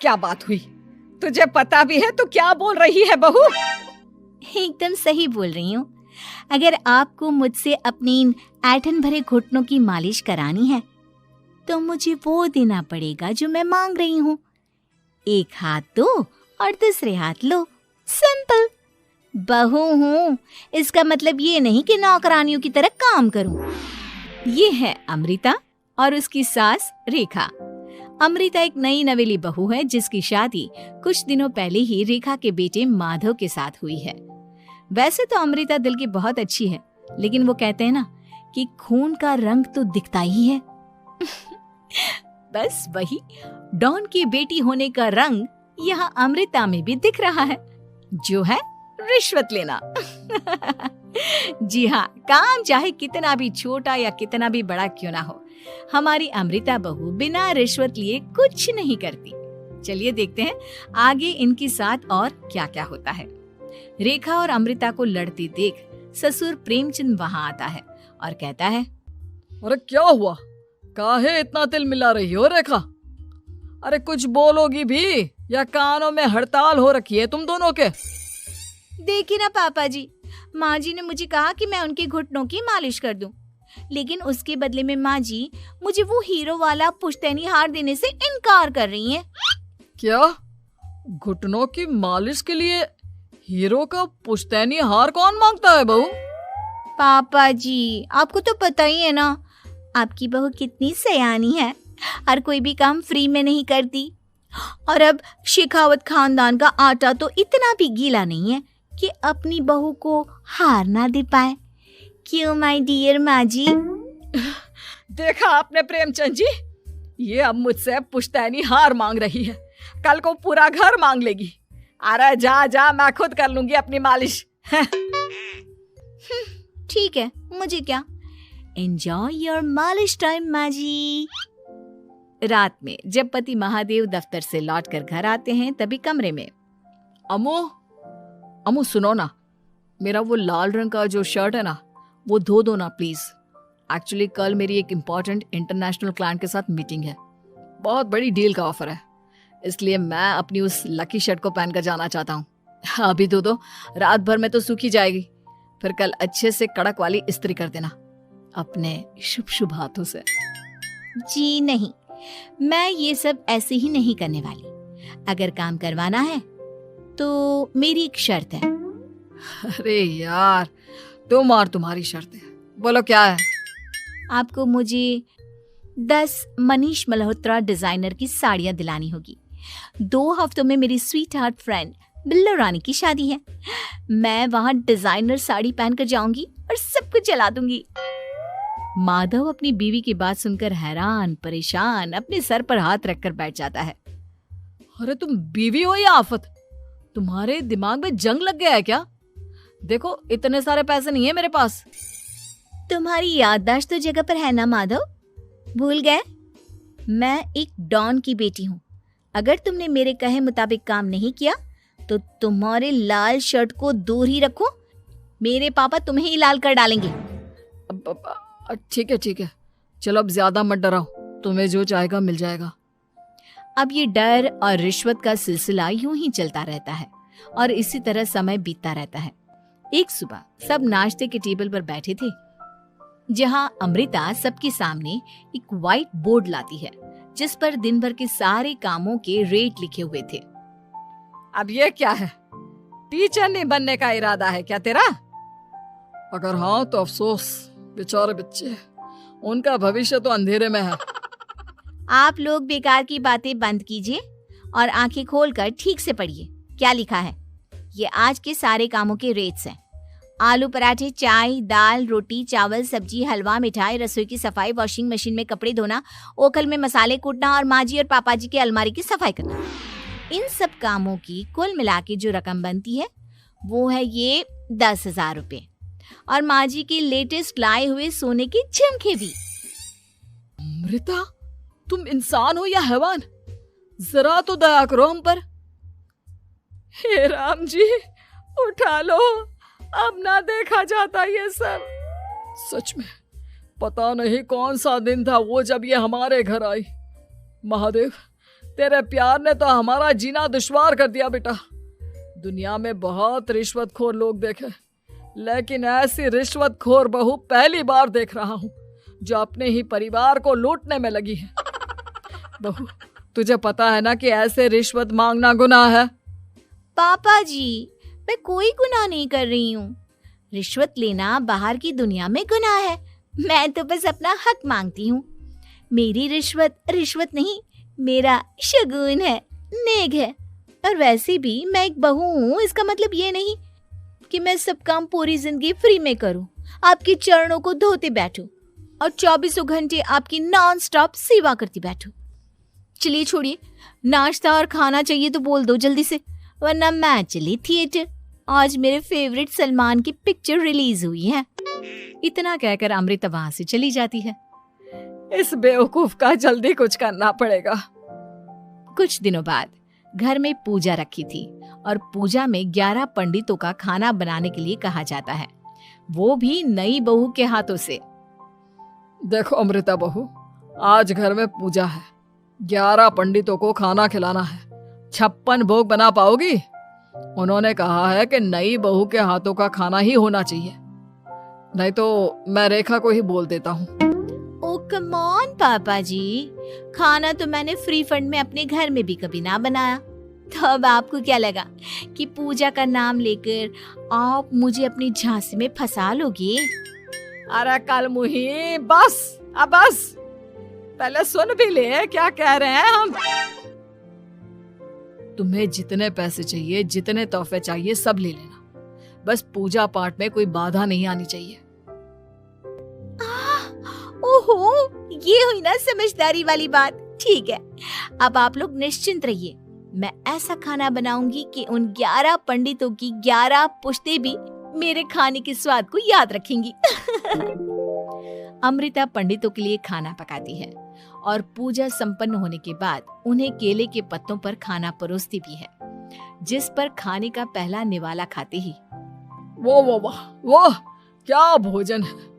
क्या बात हुई? तुझे पता भी है तो क्या बोल रही है बहू? एकदम सही बोल रही हूँ। अगर आपको मुझसे अपनी इन ऐंठन भरे घुटनों की मालिश करानी है तो मुझे वो देना पड़ेगा जो मैं मांग रही हूँ। एक हाथ दो और दूसरे हाथ लो, सिंपल। बहू हूँ, इसका मतलब ये नहीं कि नौकरानियों की तरह काम करूँ। ये है अमृता और उसकी सास रेखा। अमृता एक नई नवेली बहू है जिसकी शादी कुछ दिनों पहले ही रेखा के बेटे माधव के साथ हुई है। वैसे तो अमृता दिल की बहुत अच्छी है, लेकिन वो कहते हैं ना कि खून का रंग तो दिखता ही है। बस वही डॉन की बेटी होने का रंग यहाँ अमृता में भी दिख रहा है, जो है रिश्वत लेना। जी हाँ, काम चाहे कितना भी छोटा या कितना भी बड़ा क्यों ना हो, हमारी अमृता बहू बिना रिश्वत लिए कुछ नहीं करती। चलिए देखते हैं आगे इनके साथ और क्या क्या होता है। रेखा और अमृता को लड़ती देख ससुर प्रेमचंद वहाँ आता है और कहता है, अरे क्या हुआ? काहे इतना तिल मिला रही हो रेखा? अरे कुछ बोलोगी भी या कानों में हड़ताल हो रखी है तुम दोनों के? देखिए ना पापा जी, माँ जी ने मुझे कहा कि मैं उनके घुटनों की मालिश कर दूं, लेकिन उसके बदले में माँ जी मुझे वो हीरो वाला पुश्तैनी हार देने से इनकार कर रही हैं। क्या? घुटनों की मालिश के लिए हीरो का पुश्तैनी हार कौन मांगता है बहू? पापा जी, आपको तो पता ही है ना, आपकी बहू कितनी सयानी है, हर कोई भी काम फ्री में नहीं करती। और अब शेखावत खानदान का आटा तो इतना भी गीला नहीं है कि अपनी बहू को हार ना दे पाए। क्यों माय डियर माँ जी? देखा आपने प्रेमचंद जी, ये अब मुझसे पुश्तैनी हार मांग रही है, कल को पूरा घर मांग लेगी। अरे जा जा, मैं खुद कर लूंगी अपनी मालिश। ठीक है, मुझे क्या। एंजॉय योर मालिश टाइम माँ जी। रात में जब पति महादेव दफ्तर से लौटकर घर आते हैं तभी कमरे में, अमो सुनो ना, मेरा वो लाल रंग का जो शर्ट है ना वो धो दो ना प्लीज। एक्चुअली कल मेरी एक इम्पोर्टेंट इंटरनेशनल क्लाइंट के साथ मीटिंग है, बहुत बड़ी डील का ऑफर है, इसलिए मैं अपनी उस लकी शर्ट को पहनकर जाना चाहता हूँ। अभी धो दो, रात भर में तो सूखी जाएगी, फिर कल अच्छे से कड़क वाली इस्त्री कर देना अपने शुभ शुभ हाथों से। जी नहीं, मैं ये सब ऐसे ही नहीं करने वाली। अगर काम करवाना है तो मेरी एक शर्त है। अरे यार, तुम और तुम्हारी शर्तें, बोलो क्या है? आपको मुझे 10 मनीष मल्होत्रा डिजाइनर की साड़ियां दिलानी होगी। 2 हफ्तों में मेरी स्वीट हार्ट फ्रेंड बिल्लो रानी की शादी है। मैं वहां डिजाइनर साड़ी पहनकर जाऊंगी और सब कुछ जला दूंगी। माधव अपनी बीवी की बात सुनकर हैरान परेशान अपने सर पर हाथ रखकर बैठ जाता है। अरे तुम बीवी हो या आफत? तुम्हारे दिमाग में जंग लग गया है क्या? देखो इतने सारे पैसे नहीं है मेरे पास। तुम्हारी याददाश्त तो जगह पर है ना माधव, भूल गए? मैं एक डॉन की बेटी हूँ। अगर तुमने मेरे कहे मुताबिक काम नहीं किया तो तुम्हारे लाल शर्ट को दूर ही रखो, मेरे पापा तुम्हें ही लाल कर डालेंगे। ठीक है, चलो अब ज्यादा मत डराओ, तुम्हें जो चाहेगा मिल जाएगा। अब ये डर और रिश्वत का सिलसिला यूं ही चलता रहता है और इसी तरह समय बीतता रहता है। एक सुबह सब नाश्ते के टेबल पर बैठे थे, जहां अमृता सबके सामने एक व्हाइट बोर्ड लाती है जिस पर दिन भर के सारे कामों के रेट लिखे हुए थे। अब ये क्या है? टीचर नहीं बनने का इरादा है क्या तेरा? अगर हाँ तो अफसोस, बेचारे बच्चे, उनका भविष्य तो अंधेरे में है। आप लोग बेकार की बातें बंद कीजिए और आंखें खोलकर ठीक से पढ़िए क्या लिखा है। ये आज के सारे कामों के रेट्स हैं। आलू पराठे, चाय, दाल, रोटी, चावल, सब्जी, हलवा, मिठाई, रसोई की सफाई, वॉशिंग मशीन में कपड़े धोना, ओखल में मसाले कूटना और माँ जी और पापा जी के अलमारी की सफाई करना। इन सब कामों की कुल मिला के जो रकम बनती है वो है ये 10,000 रुपए और माँ जी के लेटेस्ट लाए हुए सोने के झुमके भी। अमृता, तुम इंसान हो या हैवान? जरा तो दया करो हम पर। हे राम जी, उठा लो, अब ना देखा जाता ये सब। सच में पता नहीं कौन सा दिन था वो जब ये हमारे घर आई। महादेव, तेरे प्यार ने तो हमारा जीना दुश्वार कर दिया बेटा। दुनिया में बहुत रिश्वतखोर लोग देखे, लेकिन ऐसी रिश्वतखोर बहू पहली बार देख रहा हूँ जो अपने ही परिवार को लूटने में लगी है। बहू, तुझे पता है ना कि ऐसे रिश्वत मांगना गुनाह है। पापा जी, मैं कोई गुनाह नहीं कर रही हूँ। रिश्वत लेना बाहर की दुनिया में गुनाह है। मैं तो बस अपना हक मांगती हूँ। मेरी रिश्वत रिश्वत नहीं, मेरा शगुन है, नेग है। और वैसे भी मैं एक बहू हूँ, इसका मतलब ये नहीं कि मैं सब काम पूरी जिंदगी फ्री में करूँ, आपके चरणों को धोते बैठूं और 24 घंटे आपकी नॉन स्टॉप सेवा करती बैठूं। चलिए छोड़िए, नाश्ता और खाना चाहिए तो बोल दो जल्दी से, वरना मैं चली थिएटर। आज मेरे फेवरेट सलमान की पिक्चर रिलीज हुई है। इतना कहकर अमृता वहां से चली जाती है। इस बेवकूफ का जल्दी कुछ करना पड़ेगा। कुछ दिनों बाद घर में पूजा रखी थी और पूजा में 11 पंडितों का खाना बनाने के लिए कहा जाता है, वो भी नई बहू के हाथों से। देखो अमृता बहू, आज घर में पूजा है, 11 पंडितों को खाना खिलाना है। 56 भोग बना पाओगी? उन्होंने कहा है कि नई बहू के हाथों का खाना ही होना चाहिए, नहीं तो मैं रेखा को ही बोल देता हूँ। ओ कम ऑन पापा जी, खाना तो मैंने फ्री फंड में अपने घर में भी कभी ना बनाया, तो अब आपको क्या लगा कि पूजा का नाम लेकर आप मुझे अपनी झांसी में फंसा लोगे? अरे कल मुही, बस अब बस, पहले सुन भी ले क्या कह रहे हैं हम। तुम्हें जितने पैसे चाहिए, जितने तोहफे चाहिए, सब ले लेना, बस पूजा पाठ में कोई बाधा नहीं आनी चाहिए। ओहो, ये हुई ना समझदारी वाली बात। ठीक है, अब आप लोग निश्चिंत रहिए, मैं ऐसा खाना बनाऊंगी कि उन 11 पंडितों की 11 पुश्तें भी मेरे खाने के स्वाद को याद रखेंगी। अमृता पंडितों के लिए खाना पकाती है और पूजा संपन्न होने के बाद उन्हें केले के पत्तों पर खाना परोसती भी है, जिस पर खाने का पहला निवाला खाते ही वो क्या भोजन है।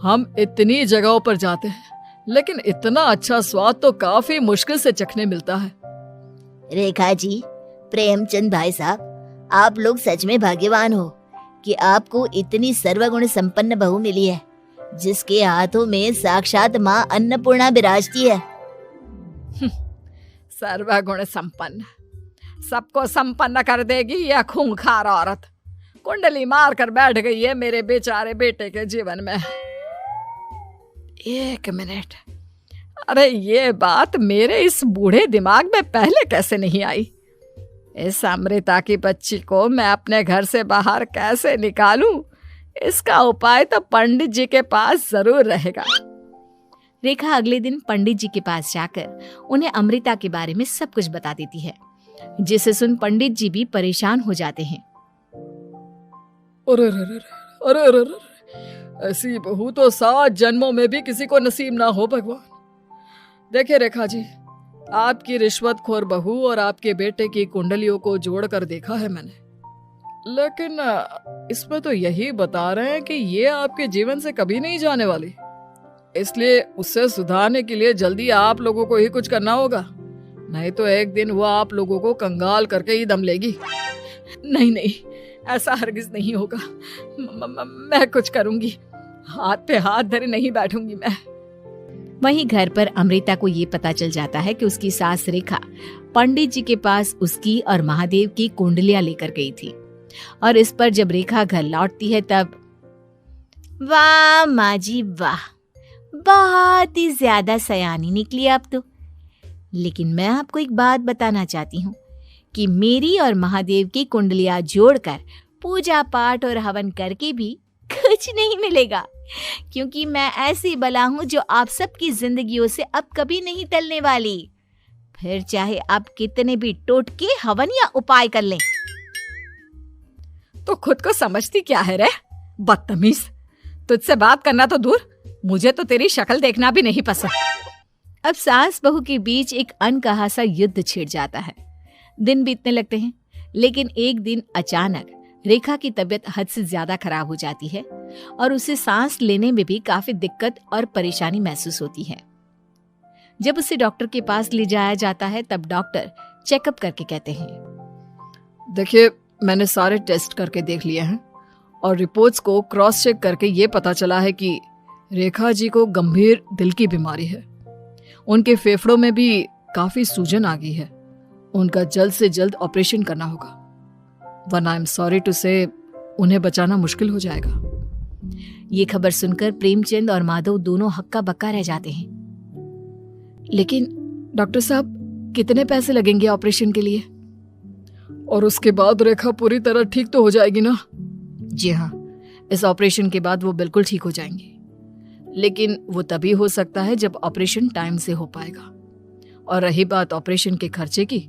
हम इतनी जगहों पर जाते हैं, लेकिन इतना अच्छा स्वाद तो काफी मुश्किल से चखने मिलता है। रेखा जी, प्रेमचंद भाई साहब, आप लोग सच में भाग्यवान हो कि आपको इतनी सर्वगुण संपन्न बहू मिली है, जिसके हाथों में साक्षात माँ अन्नपूर्णा विराजती है। सर्वगुण संपन्न, सबको संपन्न कर देगी यह खूंखार औरत। कुंडली मार कर बैठ गई है मेरे बेचारे बेटे के जीवन में। एक मिनट, अरे ये बात मेरे इस बूढ़े दिमाग में पहले कैसे नहीं आई। इस अमृता की बच्ची को मैं अपने घर से बाहर कैसे निकालूं, इसका उपाय तो पंडित जी के पास जरूर रहेगा। रेखा अगले दिन पंडित जी के पास जाकर उन्हें अमृता के बारे में सब कुछ बता देती है, जिसे सुन पंडित जी भी परेशान हो जाते हैं। अरे अरे अरे अरे अरे, ऐसी बहू तो 7 जन्मों में भी किसी को नसीब ना हो भगवान। देखिए रेखा जी, आपकी रिश्वतखोर बहू और आपके बेटे की कुंडलियों को जोड़कर देखा है मैंने, लेकिन इसमें तो यही बता रहे हैं कि ये आपके जीवन से कभी नहीं जाने वाली। इसलिए उससे सुधारने के लिए जल्दी आप लोगों को ही कुछ करना होगा, नहीं तो एक दिन वो आप लोगों को कंगाल करके ही दम लेगी। नहीं नहीं, ऐसा हरगिज नहीं होगा। मैं कुछ करूंगी, हाथ पे हाथ धरे नहीं बैठूंगी मैं। वहीं घर पर अमृता को ये पता चल जाता है कि उसकी सास रेखा पंडित जी के पास उसकी और महादेव की कुंडलियां लेकर गई थी, और इस पर जब रेखा घर लौटती है तब वाह माँ जी वाह, बहुत ही ज्यादा सयानी निकली आप तो। लेकिन मैं आपको एक बात बताना चाहती हूँ कि मेरी और महादेव की कुंडलियां जोड़कर पूजा पाठ और हवन करके भी कुछ नहीं मिलेगा, क्योंकि मैं ऐसी बला हूँ जो आप सबकी जिंदगियों से अब कभी नहीं टलने वाली। फिर चाहे आप कितने भी टोटके हवन या उपाय कर लें। तो खुद को समझती क्या है रे बदतमीज। तुझसे बात करना तो दूर, मुझे तो तेरी शक्ल देखना भी नहीं पसंद। अब सास बहू के बीच एक अनकहा सा युद्ध छिड़ जाता है। दिन बीतने लगते हैं, लेकिन एक दिन अचानक रेखा की तबीयत हद से ज्यादा खराब हो जाती है और उसे सांस लेने में भी काफी दिक्कत और परेशानी महसूस होती है। जब उसे डॉक्टर के पास ले जाया जाता है तब डॉक्टर चेकअप करके कहते हैं, देखिए, मैंने सारे टेस्ट करके देख लिए हैं और रिपोर्ट्स को क्रॉस चेक करके ये पता चला है कि रेखा जी को गंभीर दिल की बीमारी है। उनके फेफड़ों में भी काफी सूजन आ गई है। उनका जल्द से जल्द ऑपरेशन करना होगा, वरना आई एम सॉरी टू से उन्हें बचाना मुश्किल हो जाएगा। ये खबर सुनकर प्रेमचंद और माधव दोनों हक्का बक्का रह जाते हैं। लेकिन डॉक्टर साहब, कितने पैसे लगेंगे ऑपरेशन के लिए? और उसके बाद रेखा पूरी तरह ठीक तो हो जाएगी ना? जी हाँ, इस ऑपरेशन के बाद वो बिल्कुल ठीक हो जाएंगी, लेकिन वो तभी हो सकता है जब ऑपरेशन टाइम से हो पाएगा। और रही बात ऑपरेशन के खर्चे की,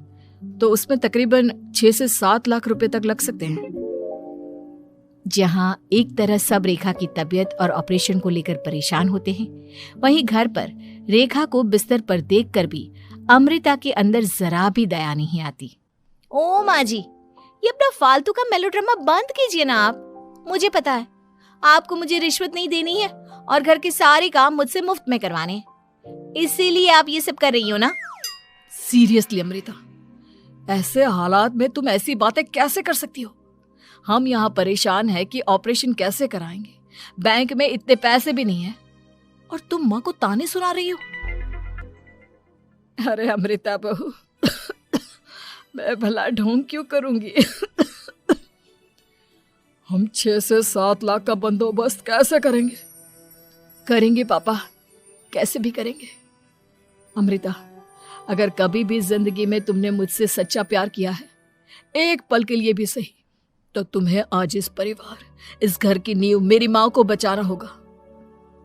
तो उसमें तकरीबन 6 से 7 लाख रुपए तक लग सकते हैं। जहां एक तरह सब रेखा की तबीयत और ऑपरेशन को लेकर परेशान होते हैं, वहीं घर पर रेखा को बिस्तर पर देखकर भी अमृता के अंदर जरा भी दया नहीं आती। ओ माँ जी, ये अपना फालतू का मेलोड्रामा बंद कीजिए ना आप। मुझे पता है आपको मुझे रिश्वत नहीं देनी है और घर के सारे काम मुझसे मुफ्त में करवाने हैं, इसीलिए आप ये सब कर रही हो ना। सीरियसली अमृता, ऐसे हालात में तुम ऐसी बातें कैसे कर सकती हो? हम यहाँ परेशान हैं कि ऑपरेशन कैसे कराएंगे, बैंक में इतने पैसे भी नहीं है, और तुम माँ को ताने सुना रही हो। अरे अमृता बहू, मैं भला ढोंग क्यों करूंगी? हम 6 से 7 लाख का बंदोबस्त कैसे करेंगे? करेंगे पापा, कैसे भी करेंगे। अमृता, अगर कभी भी जिंदगी में तुमने मुझसे सच्चा प्यार किया है, एक पल के लिए भी सही, तो तुम्हें आज इस परिवार, इस घर की नींव, मेरी माँ को बचाना होगा।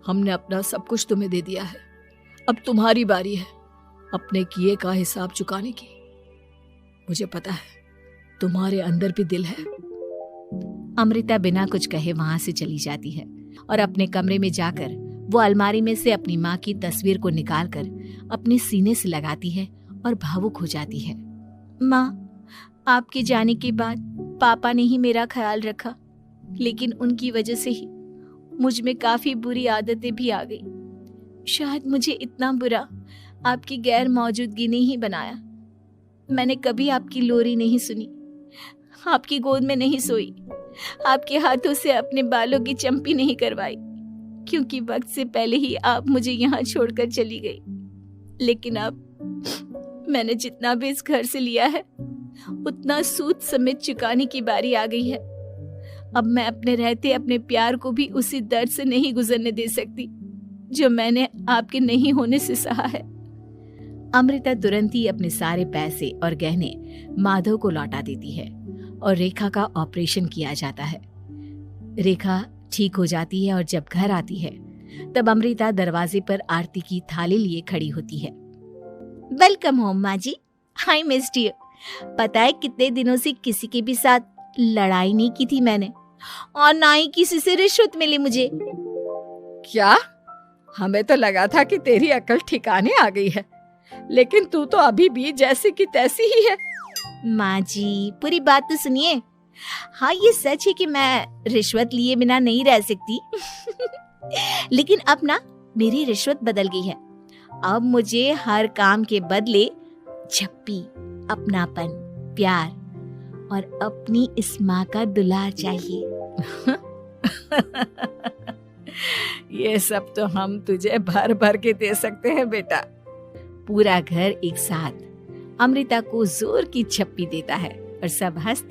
हमने अपना सब कुछ तुम्हें दे दिया है, अब तुम्हारी बारी है अपने किए का हिसाब चुकाने की। मुझे पता है तुम्हारे अंदर भी दिल है। अमृता बिना कुछ कहे वहां से चली जाती है और अपने कमरे में जाकर वो अलमारी में से अपनी माँ की तस्वीर को निकालकर अपने सीने से लगाती है और भावुक हो जाती है। माँ, आपके जाने के बाद पापा ने ही मेरा ख्याल रखा, लेकिन उनकी वजह से ही मुझ में काफी बुरी आदतें भी आ गई। शायद मुझे इतना बुरा आपकी गैर मौजूदगी ने ही बनाया। मैंने कभी आपकी लोरी नहीं सुनी, आपकी गोद में नहीं सोई, आपके हाथों से अपने बालों की चंपी नहीं करवाई, क्योंकि वक्त से पहले ही आप मुझे यहाँ छोड़कर चली गई। लेकिन अब मैंने जितना भी इस घर से लिया है, उतना सूद समेत चुकाने की बारी आ गई है। अब मैं अपने रहते अपने प्यार को भी उसी दर्द से नहीं गुजरने दे सकती जो मैंने आपके नहीं होने से सहा है। अमृता तुरंत ही अपने सारे पैसे और गहने माधव को लौटा देती है और रेखा का ऑपरेशन किया जाता है। रेखा ठीक हो जाती है और जब घर आती है तब अमृता दरवाजे पर आरती की थाली लिए खड़ी होती है। वेलकम होम माँ जी, आई मिस्ड यू। पता है कितने दिनों से किसी के भी साथ लड़ाई नहीं की थी मैंने, और ना ही किसी से रिश्वत मिली मुझे। क्या? हमें तो लगा था कि तेरी अकल ठिकाने आ गई है, लेकिन तू तो अभी भी जैसी की तैसी ही है। माँ जी, पूरी बात तो सुनिए। हाँ, ये सच है कि मैं रिश्वत लिए बिना नहीं रह सकती। लेकिन अब ना मेरी रिश्वत बदल गई है। अब मुझे हर काम के बदले झप्पी, अपनापन, प्यार और अपनी इस माँ का दुलार चाहिए। ये सब तो हम तुझे भर भर के दे सकते हैं बेटा। पूरा घर एक साथ अमृता को जोर की झप्पी देता है और सब हंस